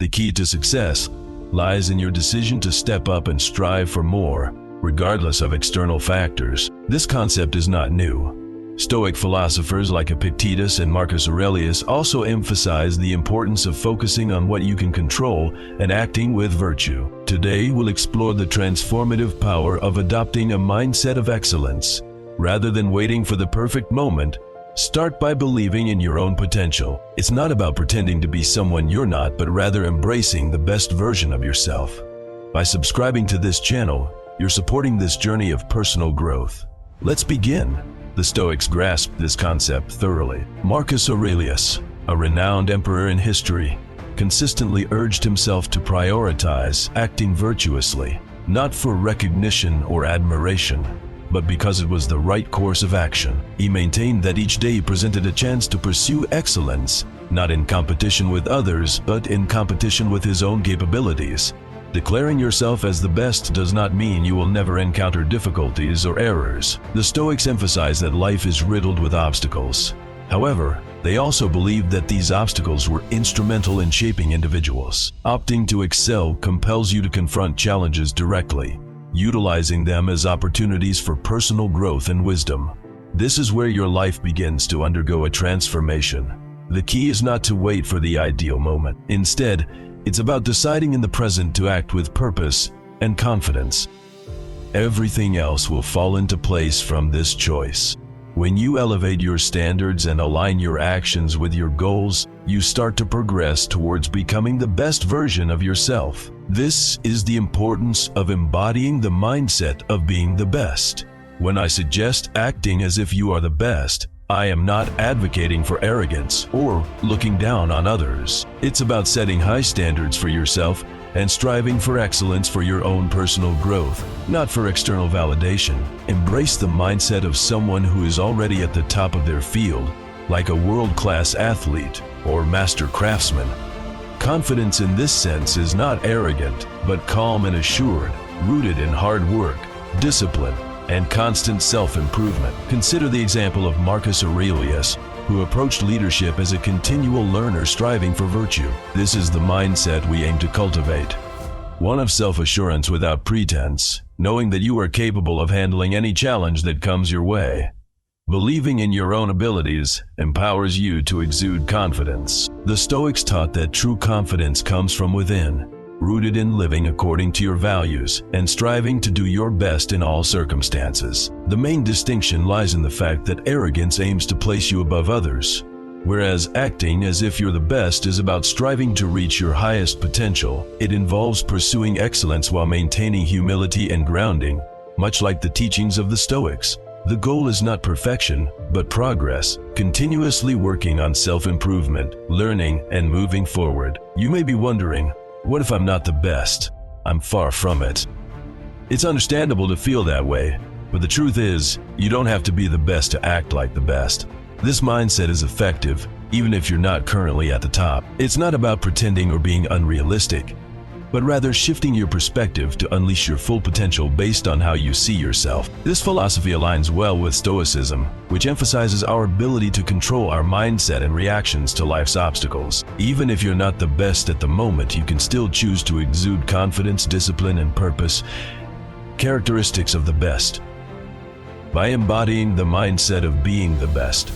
The key to success lies in your decision to step up and strive for more, regardless of external factors. This concept is not new. Stoic philosophers like Epictetus and Marcus Aurelius also emphasize the importance of focusing on what you can control and acting with virtue. Today, we'll explore the transformative power of adopting a mindset of excellence. Rather than waiting for the perfect moment, start by believing in your own potential. It's not about pretending to be someone you're not, but rather embracing the best version of yourself. By subscribing to this channel, you're supporting this journey of personal growth. Let's begin. The Stoics grasped this concept thoroughly. Marcus Aurelius, a renowned emperor in history, consistently urged himself to prioritize acting virtuously, not for recognition or admiration, but because it was the right course of action. He maintained that each day presented a chance to pursue excellence, not in competition with others, but in competition with his own capabilities. Declaring yourself as the best does not mean you will never encounter difficulties or errors. The Stoics emphasize that life is riddled with obstacles. However, they also believed that these obstacles were instrumental in shaping individuals. Opting to excel compels you to confront challenges directly, utilizing them as opportunities for personal growth and wisdom. This is where your life begins to undergo a transformation. The key is not to wait for the ideal moment. Instead, it's about deciding in the present to act with purpose and confidence. Everything else will fall into place from this choice. When you elevate your standards and align your actions with your goals, you start to progress towards becoming the best version of yourself. This is the importance of embodying the mindset of being the best. When I suggest acting as if you are the best, I am not advocating for arrogance or looking down on others. It's about setting high standards for yourself and striving for excellence for your own personal growth, not for external validation. Embrace the mindset of someone who is already at the top of their field, like a world-class athlete or master craftsman. Confidence in this sense is not arrogant, but calm and assured, rooted in hard work, discipline, and constant self-improvement. Consider the example of Marcus Aurelius, who approached leadership as a continual learner striving for virtue. This is the mindset we aim to cultivate. One of self-assurance without pretense, knowing that you are capable of handling any challenge that comes your way. Believing in your own abilities empowers you to exude confidence. The Stoics taught that true confidence comes from within, rooted in living according to your values and striving to do your best in all circumstances. The main distinction lies in the fact that arrogance aims to place you above others, whereas acting as if you're the best is about striving to reach your highest potential. It involves pursuing excellence while maintaining humility and grounding, much like the teachings of the Stoics. The goal is not perfection, but progress, continuously working on self-improvement, learning, and moving forward. You may be wondering, what if I'm not the best? I'm far from it. It's understandable to feel that way, but the truth is, you don't have to be the best to act like the best. This mindset is effective, even if you're not currently at the top. It's not about pretending or being unrealistic, but rather shifting your perspective to unleash your full potential based on how you see yourself. This philosophy aligns well with Stoicism, which emphasizes our ability to control our mindset and reactions to life's obstacles. Even if you're not the best at the moment, you can still choose to exude confidence, discipline, and purpose, characteristics of the best. By embodying the mindset of being the best,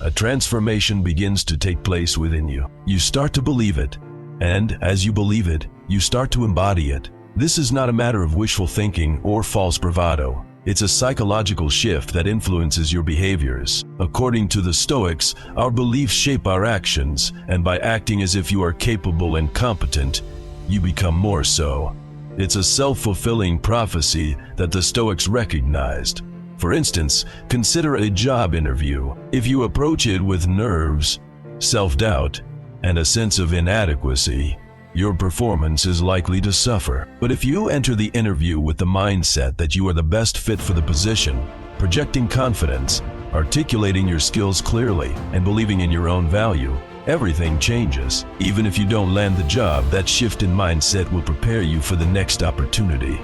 a transformation begins to take place within you. You start to believe it, and as you believe it, you start to embody it. This is not a matter of wishful thinking or false bravado. It's a psychological shift that influences your behaviors. According to the Stoics, our beliefs shape our actions, and by acting as if you are capable and competent, you become more so. It's a self-fulfilling prophecy that the Stoics recognized. For instance, consider a job interview. If you approach it with nerves, self-doubt, and a sense of inadequacy, your performance is likely to suffer. But if you enter the interview with the mindset that you are the best fit for the position, projecting confidence, articulating your skills clearly, and believing in your own value, everything changes. Even if you don't land the job, that shift in mindset will prepare you for the next opportunity.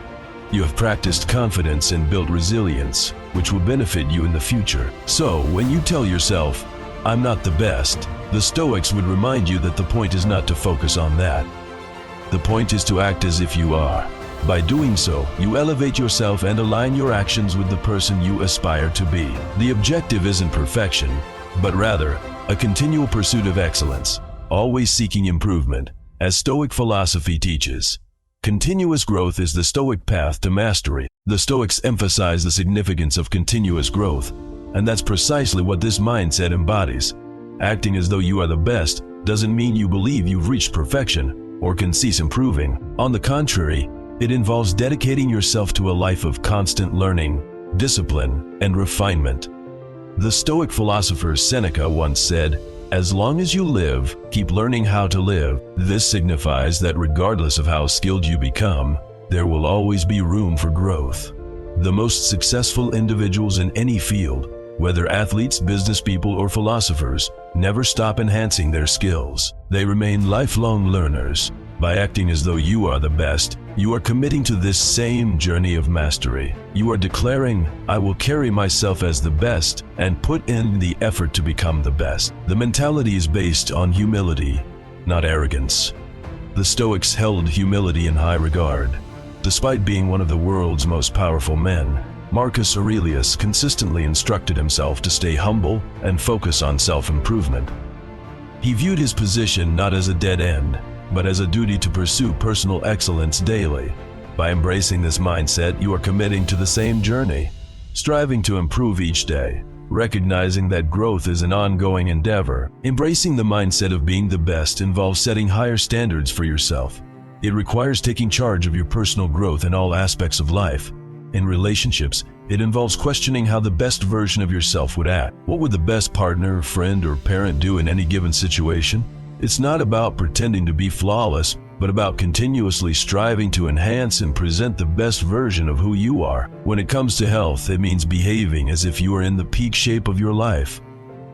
You have practiced confidence and built resilience, which will benefit you in the future. So, when you tell yourself, "I'm not the best," the Stoics would remind you that the point is not to focus on that. The point is to act as if you are. By doing so, you elevate yourself and align your actions with the person you aspire to be. The objective isn't perfection, but rather a continual pursuit of excellence, always seeking improvement, as Stoic philosophy teaches. Continuous growth is the Stoic path to mastery. The Stoics emphasize the significance of continuous growth, and that's precisely what this mindset embodies. Acting as though you are the best doesn't mean you believe you've reached perfection or can cease improving. On the contrary, it involves dedicating yourself to a life of constant learning, discipline, and refinement. The Stoic philosopher Seneca once said, "As long as you live, keep learning how to live." This signifies that regardless of how skilled you become, there will always be room for growth. The most successful individuals in any field, whether athletes, business people, or philosophers, never stop enhancing their skills. They remain lifelong learners. By acting as though you are the best, you are committing to this same journey of mastery. You are declaring, "I will carry myself as the best and put in the effort to become the best." The mentality is based on humility, not arrogance. The Stoics held humility in high regard. Despite being one of the world's most powerful men, Marcus Aurelius consistently instructed himself to stay humble and focus on self-improvement. He viewed his position not as a dead end, but as a duty to pursue personal excellence daily. By embracing this mindset, you are committing to the same journey, striving to improve each day, recognizing that growth is an ongoing endeavor. Embracing the mindset of being the best involves setting higher standards for yourself. It requires taking charge of your personal growth in all aspects of life. In relationships, it involves questioning how the best version of yourself would act. What would the best partner, friend, or parent do in any given situation? It's not about pretending to be flawless, but about continuously striving to enhance and present the best version of who you are. When it comes to health, it means behaving as if you are in the peak shape of your life.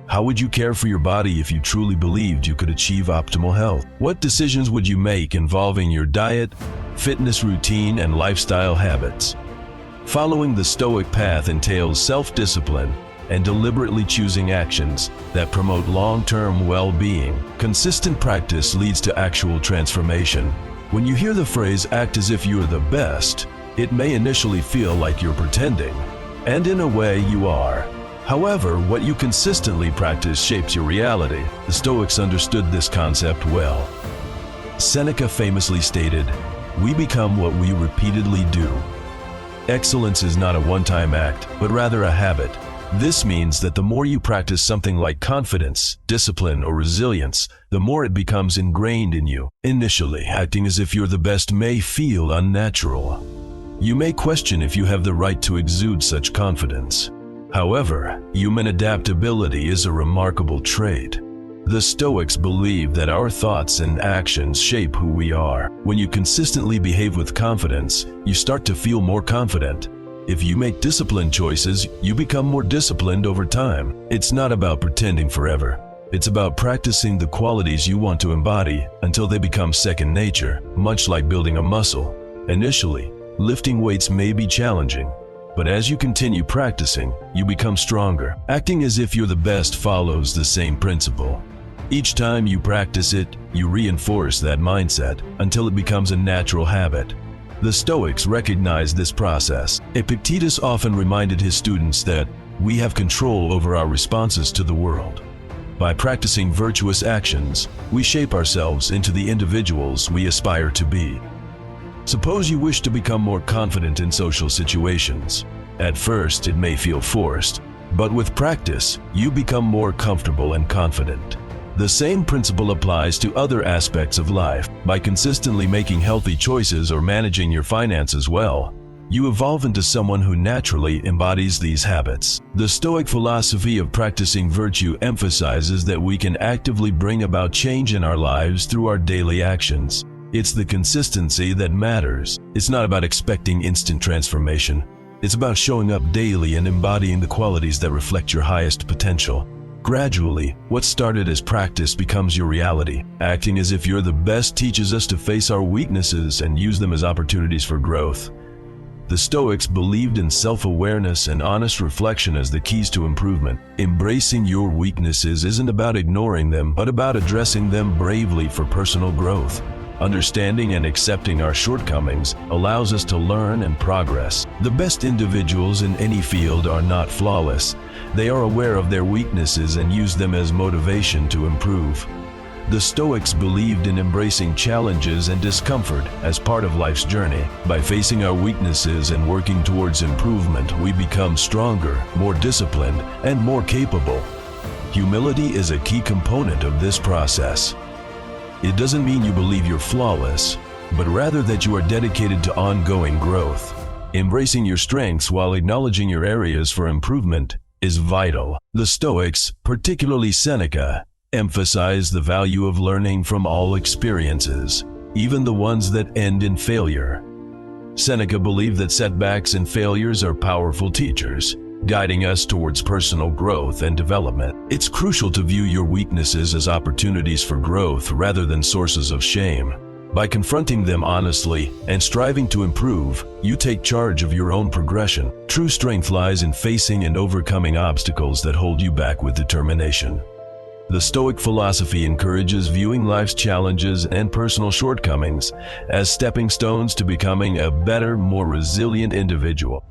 How would you care for your body if you truly believed you could achieve optimal health? What decisions would you make involving your diet, fitness routine, and lifestyle habits? Following the Stoic path entails self-discipline and deliberately choosing actions that promote long-term well-being. Consistent practice leads to actual transformation. When you hear the phrase "act as if you're the best," it may initially feel like you're pretending, and in a way you are. However, what you consistently practice shapes your reality. The Stoics understood this concept well. Seneca famously stated, "We become what we repeatedly do." Excellence is not a one-time act, but rather a habit. This means that the more you practice something like confidence, discipline, or resilience, the more it becomes ingrained in you. Initially, acting as if you're the best may feel unnatural. You may question if you have the right to exude such confidence. However, human adaptability is a remarkable trait. The Stoics believe that our thoughts and actions shape who we are. When you consistently behave with confidence, you start to feel more confident. If you make disciplined choices, you become more disciplined over time. It's not about pretending forever. It's about practicing the qualities you want to embody until they become second nature, much like building a muscle. Initially, lifting weights may be challenging, but as you continue practicing, you become stronger. Acting as if you're the best follows the same principle. Each time you practice it, you reinforce that mindset until it becomes a natural habit. The Stoics recognized this process. Epictetus often reminded his students that we have control over our responses to the world. By practicing virtuous actions, we shape ourselves into the individuals we aspire to be. Suppose you wish to become more confident in social situations. At first, it may feel forced, but with practice, you become more comfortable and confident. The same principle applies to other aspects of life. By consistently making healthy choices or managing your finances well, you evolve into someone who naturally embodies these habits. The Stoic philosophy of practicing virtue emphasizes that we can actively bring about change in our lives through our daily actions. It's the consistency that matters. It's not about expecting instant transformation. It's about showing up daily and embodying the qualities that reflect your highest potential. Gradually, what started as practice becomes your reality. Acting as if you're the best teaches us to face our weaknesses and use them as opportunities for growth. The Stoics believed in self-awareness and honest reflection as the keys to improvement. Embracing your weaknesses isn't about ignoring them, but about addressing them bravely for personal growth. Understanding and accepting our shortcomings allows us to learn and progress. The best individuals in any field are not flawless. They are aware of their weaknesses and use them as motivation to improve. The Stoics believed in embracing challenges and discomfort as part of life's journey. By facing our weaknesses and working towards improvement, we become stronger, more disciplined, and more capable. Humility is a key component of this process. It doesn't mean you believe you're flawless, but rather that you are dedicated to ongoing growth. Embracing your strengths while acknowledging your areas for improvement is vital. The Stoics, particularly Seneca, emphasize the value of learning from all experiences, even the ones that end in failure. Seneca believed that setbacks and failures are powerful teachers, guiding us towards personal growth and development. It's crucial to view your weaknesses as opportunities for growth rather than sources of shame. By confronting them honestly and striving to improve, you take charge of your own progression. True strength lies in facing and overcoming obstacles that hold you back with determination. The Stoic philosophy encourages viewing life's challenges and personal shortcomings as stepping stones to becoming a better, more resilient individual.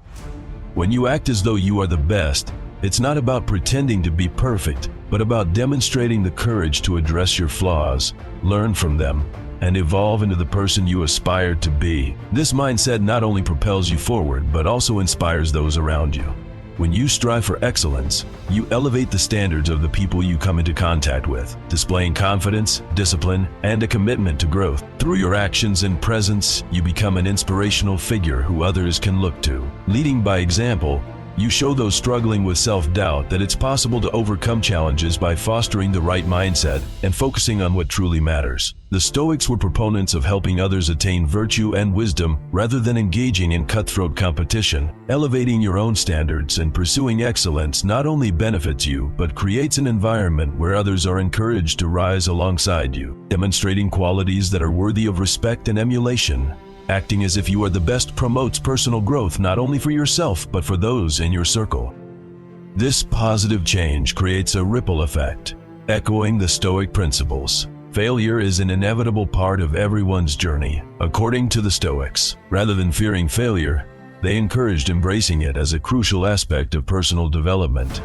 When you act as though you are the best, it's not about pretending to be perfect, but about demonstrating the courage to address your flaws, learn from them, and evolve into the person you aspire to be. This mindset not only propels you forward, but also inspires those around you. When you strive for excellence, you elevate the standards of the people you come into contact with, displaying confidence, discipline, and a commitment to growth. Through your actions and presence, you become an inspirational figure who others can look to. Leading by example, you show those struggling with self-doubt that it's possible to overcome challenges by fostering the right mindset and focusing on what truly matters. The Stoics were proponents of helping others attain virtue and wisdom rather than engaging in cutthroat competition. Elevating your own standards and pursuing excellence not only benefits you, but creates an environment where others are encouraged to rise alongside you, demonstrating qualities that are worthy of respect and emulation. Acting as if you are the best promotes personal growth not only for yourself but for those in your circle. This positive change creates a ripple effect, echoing the Stoic principles. Failure is an inevitable part of everyone's journey, according to the Stoics. Rather than fearing failure, they encouraged embracing it as a crucial aspect of personal development.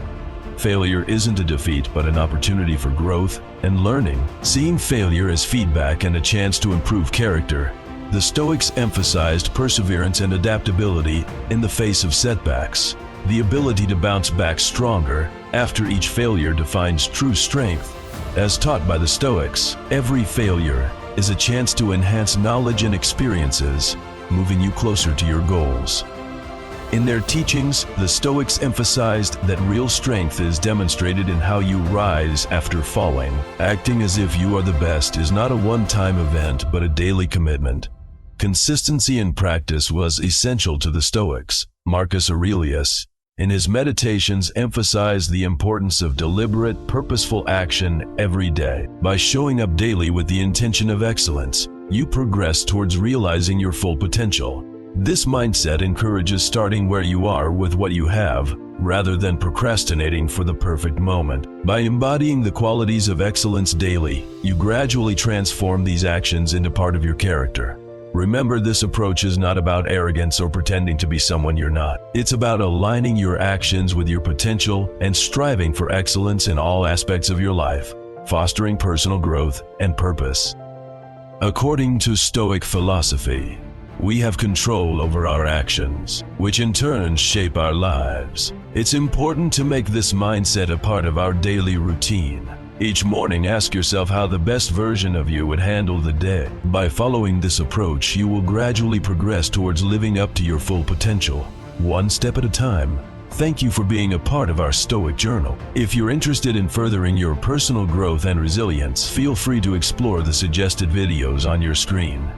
Failure isn't a defeat but an opportunity for growth and learning. Seeing failure as feedback and a chance to improve character, the Stoics emphasized perseverance and adaptability in the face of setbacks. The ability to bounce back stronger after each failure defines true strength. As taught by the Stoics, every failure is a chance to enhance knowledge and experiences, moving you closer to your goals. In their teachings, the Stoics emphasized that real strength is demonstrated in how you rise after falling. Acting as if you are the best is not a one-time event but a daily commitment. Consistency in practice was essential to the Stoics. Marcus Aurelius, in his meditations, emphasized the importance of deliberate, purposeful action every day. By showing up daily with the intention of excellence, you progress towards realizing your full potential. This mindset encourages starting where you are with what you have, rather than procrastinating for the perfect moment. By embodying the qualities of excellence daily, you gradually transform these actions into part of your character. Remember, this approach is not about arrogance or pretending to be someone you're not. It's about aligning your actions with your potential and striving for excellence in all aspects of your life, fostering personal growth and purpose. According to Stoic philosophy, we have control over our actions, which in turn shape our lives. It's important to make this mindset a part of our daily routine. Each morning, ask yourself how the best version of you would handle the day. By following this approach, you will gradually progress towards living up to your full potential, one step at a time. Thank you for being a part of our Stoic Journal. If you're interested in furthering your personal growth and resilience, feel free to explore the suggested videos on your screen.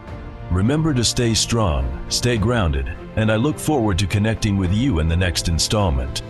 Remember to stay strong, stay grounded, and I look forward to connecting with you in the next installment.